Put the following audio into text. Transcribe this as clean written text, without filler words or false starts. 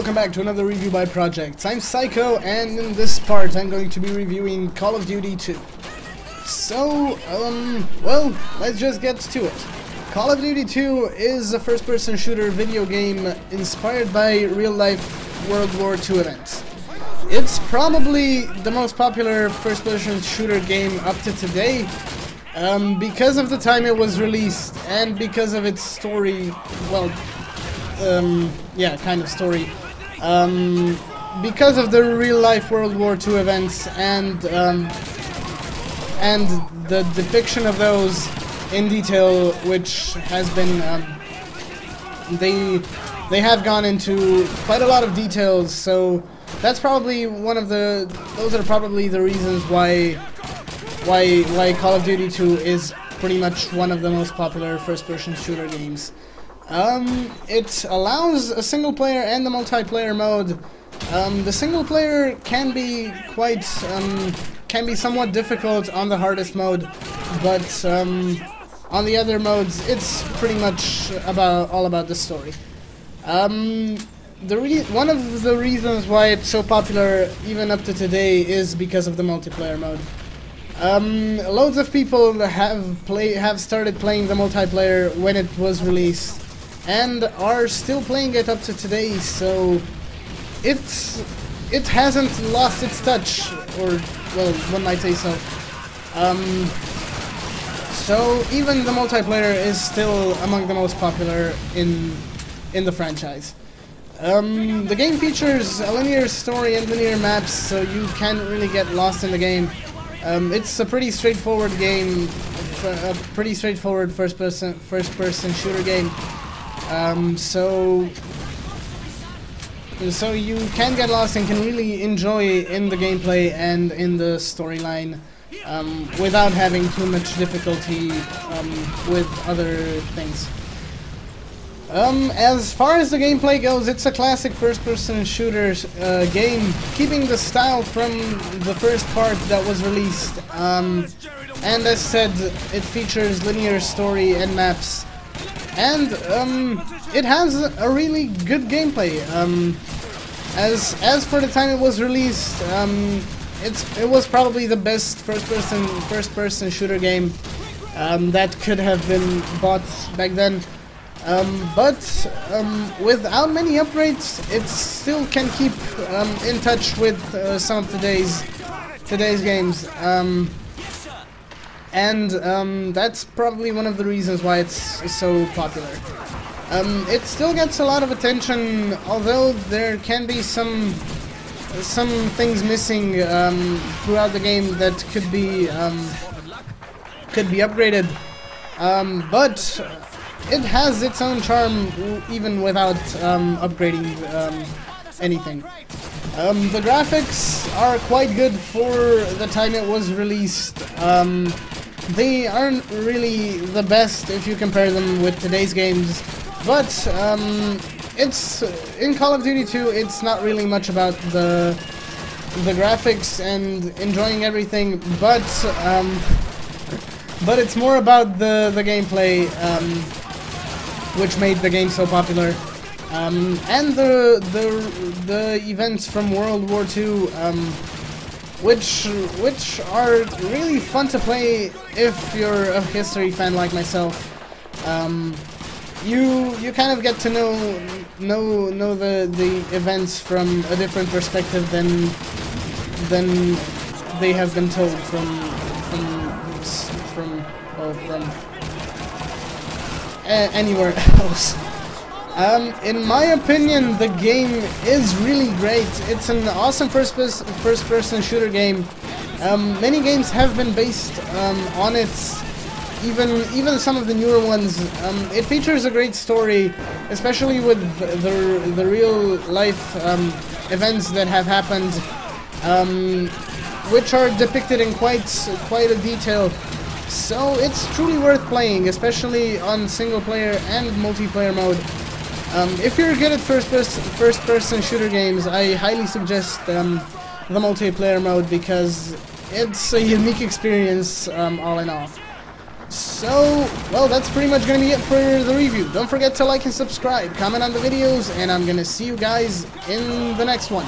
welcome back to another review by Projects. I'm Psycho, and in this part I'm going to be reviewing Call of Duty 2. So, well, let's just get to it. Call of Duty 2 is a first-person shooter video game inspired by real-life World War II events. It's probably the most popular first-person shooter game up to today, because of the time it was released and because of its story, well, yeah, kind of story. Because of the real-life World War II events and the depiction of those in detail, which has been, they have gone into quite a lot of details. So that's probably those are probably the reasons why Call of Duty 2 is pretty much one of the most popular first-person shooter games. It allows a single player and the multiplayer mode. The single player can be somewhat difficult on the hardest mode, but on the other modes, it's pretty much all about the story. One of the reasons why it's so popular even up to today is because of the multiplayer mode. Loads of people have started playing the multiplayer when it was released, and are still playing it up to today, so it hasn't lost its touch, or, well, one might say so. So even the multiplayer is still among the most popular in the franchise. The game features a linear story and linear maps, so you can't really get lost in the game. It's a pretty straightforward game, a pretty straightforward first-person shooter game. So you can get lost and can really enjoy in the gameplay and in the storyline without having too much difficulty with other things. As far as the gameplay goes, it's a classic first-person shooter game, keeping the style from the first part that was released. And as said, it features linear story and maps. And it has a really good gameplay. As for the time it was released, it was probably the best first-person shooter game that could have been bought back then. But without many upgrades, it still can keep in touch with some of today's games. And that's probably one of the reasons why it's so popular. It still gets a lot of attention, although there can be some things missing throughout the game that could be upgraded. But it has its own charm even without upgrading anything. The graphics are quite good for the time it was released. They aren't really the best if you compare them with today's games, but it's in Call of Duty 2. It's not really much about the graphics and enjoying everything, but it's more about the gameplay, which made the game so popular, and the events from World War II. Which are really fun to play if you're a history fan like myself. You kind of get to know the events from a different perspective than they have been told from anywhere else. In my opinion, the game is really great. It's an awesome first-person shooter game. Many games have been based on it, even some of the newer ones. It features a great story, especially with the real-life events that have happened, which are depicted in quite a detail. So it's truly worth playing, especially on single-player and multiplayer mode. If you're good at first-person shooter games, I highly suggest the multiplayer mode because it's a unique experience, all in all. So, well, that's pretty much gonna be it for the review. Don't forget to like and subscribe, comment on the videos, and I'm gonna see you guys in the next one.